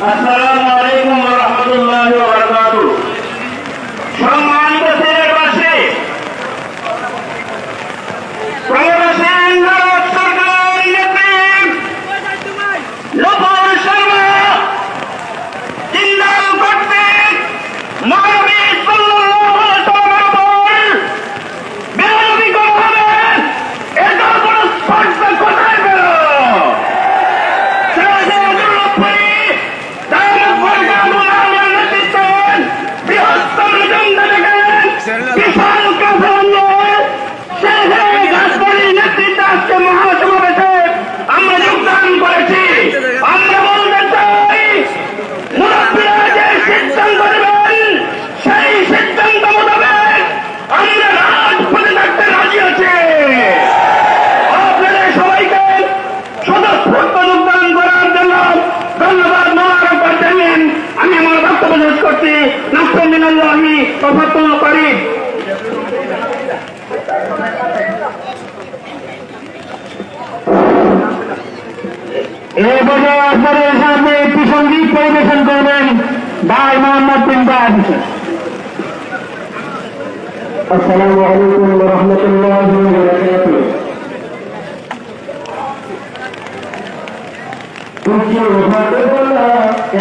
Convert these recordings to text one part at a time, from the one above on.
আসসালামু আলাইকুম ওয়া রাহমাতুল্লাহি ওয়া বারাকাতুহু। সম্মানিত সিলেটবাসী, প্রবাসী ভারত সরকারের নেত্রী নূপুর শর্মা জিন্দাল কর্তৃক মানবী সাল্লাল্লাহু আলাইহি ওয়াসাল্লামের উপর বেয়াদবি করা হবে, এটা কোনো স্পর্ধা কোথায় পেল? মহাসমাবেশে আমরা যোগদান করেছি। আমরা বলতে চাই, মুরব্বীরা যে সিদ্ধান্ত দেবেন সেই সিদ্ধান্ত মোতাবেক আমরা রাজপথে থাকতে রাজি আছি। আপনাদের সবাইকে স্বতঃস্ফূর্ত যোগদান করার জন্য ধন্যবাদ, মোবারকবাদ জানিয়ে আমি আমার বক্তব্য শেষ করছি। নাসরুম মিনাল্লাহি ওয়া ফাতহুন করিম। এই পর্যায়ে আপনাদের সামনে একটি সঙ্গীত পরিবেশন করবেন ভাই মোহাম্মদ বিন বাদ। আসসালামু আলাইকুম ওয়া রাহমাতুল্লাহি ওয়া বারাকাতুহু। তুঝে ভাট বলা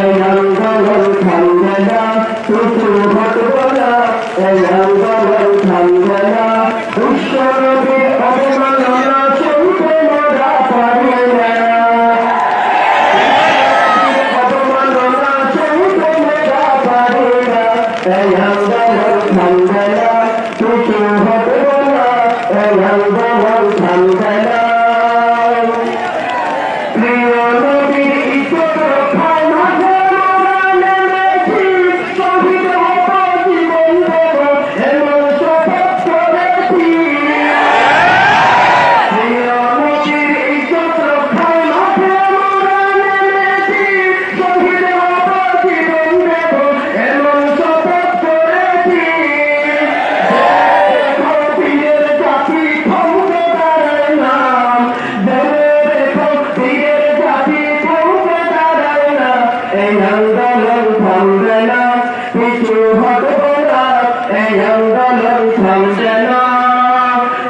এই আন্দোলন থামবে না, তুঝে ভাট বলা এই আন্দোলন থামবে না, বিশ্বনবীর অবমাননা সইতে মোরা পারি না, অবমাননা সইতে মোরা পারি না, এই আন্দোলন থামবে না, তুঝে ভাট বলা এই আন্দোলন থামবে না।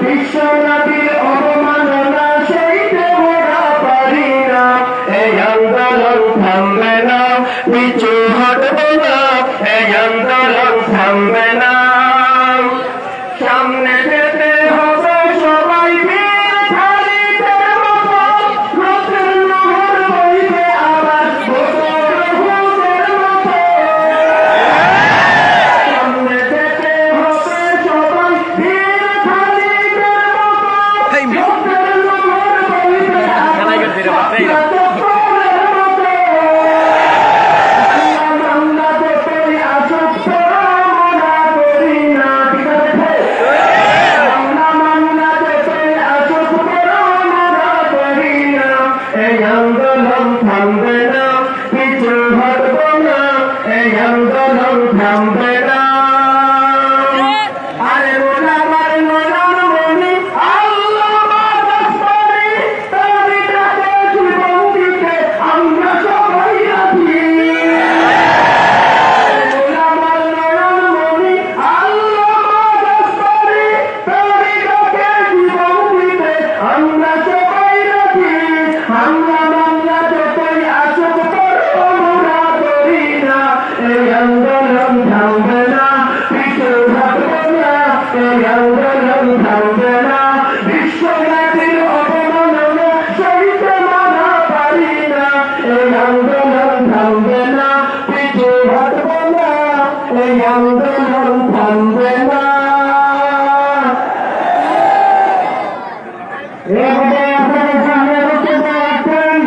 বিশ্বনবীর অবমাননা সইতে মোরা পারি না, এই আন্দোলন থামবে না, পিছু হটবো না, এই আন্দোলন থামবে না। সামনে যেতে হবে সবাই বীর খালিদের মতো, রক্তের নহর বইবে আবার বদর হুদের মতো। সামনে যেতে হবে সবাই বীর খালিদের মতো, রক্তের নহর বইবে আবার বদরের মতো। আমরা যতই আসুক পরামনা করি না, ঠিক আছে? আমরা যতই আসুক পরামনা করি না, এই আন্দোলন থামবে না, পিছু হটবো না, এই আন্দোলন থামবে না। আরে ওলামার নয়ন মনি আল্লামা দস্তগীর, তারই ডাকে জীবন দিতে আমরা সবাই রাজি। ওলামার নয়ন মনি আল্লামা দস্তগীর, তারই ডাকে জীবন দিতে আমরা সবাই রাজি। আমরা যতই আসুক পরোয়া করি না, এই আন্দোলন থামবে না, পিছু হটবো না, এই আন্দোলন থামবে না। বিশ্বনবীর অবমাননা সইতে মোরা পারি না, এই আন্দোলন থামবে না, পিছু হটবো না, এই আন্দোলন থামবে না। এবারে আপনাদের সামনে বক্তব্য রাখছেন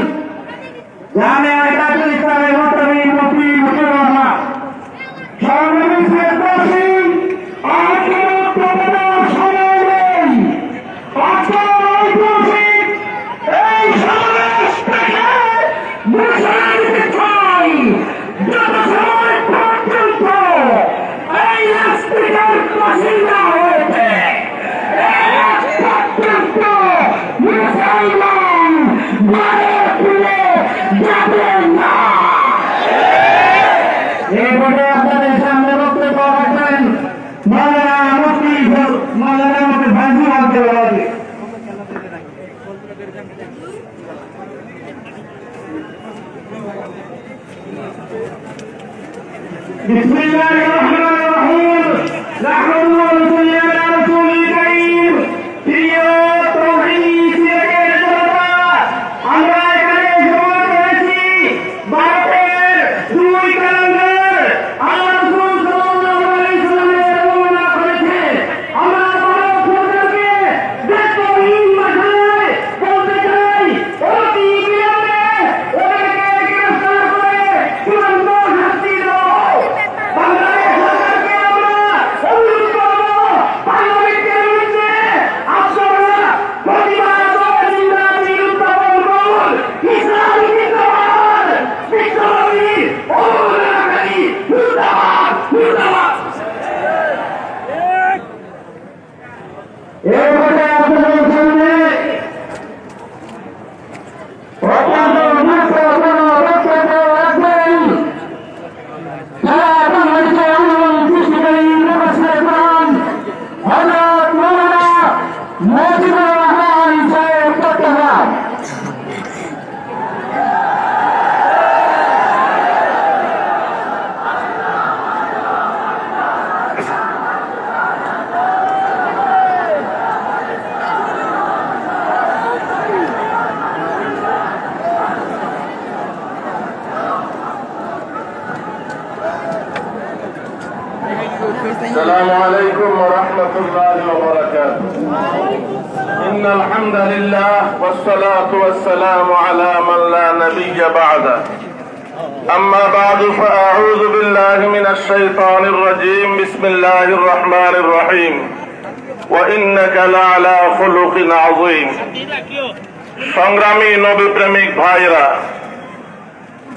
জামিয়া হিদায়াতুল ইসলামের মুহতামিম মুফতি মুজিবুর রহমান। সংগ্রামী সিলেটবাসী, আজকের বক্তব্যের সময় নেই। আজকের ঐতিহাসিক এই সমাবেশ থেকে ঘোষণা দিতে চাই, যত সময় পর্যন্ত এই স্পিকার ফাঁসি না হয়েছে, এক পর্যন্ত মুসলমান ঘরে ফিরে যাবে না। বিসমিল্লাহির রহমানির রহিম নাহমাদুহু ওয়া নুসাল্লি আলা রাসূলিল কারীম। প্রিয় তাওহীদ শিরকের জনতা, আমরা এখানে জমা হয়েছি ভারতের দুই ক্যালেন্ডার আল্লাহ রাসূল সাল্লাল্লাহু আলাইহি ওয়াসাল্লামের বর্ণনা করেছেন। আমরা ভারতবাসীকে দেশহীন ভাষায় বলতে চাই, অতি বিলম্বে ওদেরকে গ্রেফতার করে চূড়ান্ত শাস্তি দাও। বাংলাদেশ সরকারকে আমরা অনুরোধ করব, পার্লামেন্টের বিরুদ্ধে আপনারা প্রতিবাদ ও নিন্দা উত্থাপন করুন। ইসলাম জিন্দাবাদ, বিশ্বনবী ও রাখালি জিন্দাবাদ, জিন্দাবাদ। এই কথা আপনাদের সামনে অত্যন্ত গুরুত্বপূর্ণ বক্তব্য রাখবেন সারা বাংলাদেশে আন্দোলন সৃষ্টিকারী প্রবাসী প্রাণ হযরত মাওলানা মজিবুর রহমান সাহেব চট্টগ্রাম। السلام عليكم ورحمة الله وبركاته. إن الحمد لله والصلاة والسلام على من لا نبي بعده. أما بعد فأعوذ بالله من الشيطان الرجيم. بسم الله الرحمن الرحيم. وإنك لعلى خلق عظيم. সংগ্রামী নবী প্রেমিক ভাইরা,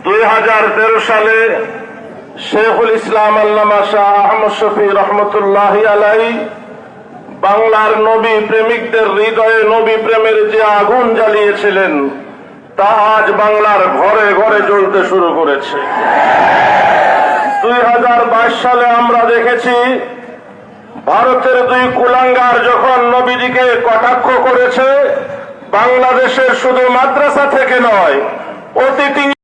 2013 সালে শেখুল ইসলাম আল্লামা শাহ আহমদ শফি রহমতুল্লাহি আলাইহি বাংলার নবী প্রেমিকদের হৃদয়ে নবী প্রেমের যে আগুন জ্বালিয়েছিলেন তা আজ বাংলার ঘরে ঘরে জ্বলতে শুরু করেছে। 2022 সালে আমরা দেখেছি ভারতের দুই কুলাঙ্গার যখন নবীজিকে কটাক্ষ করেছে, বাংলাদেশের শুধু মাদ্রাসা থেকে নয়, প্রতিটি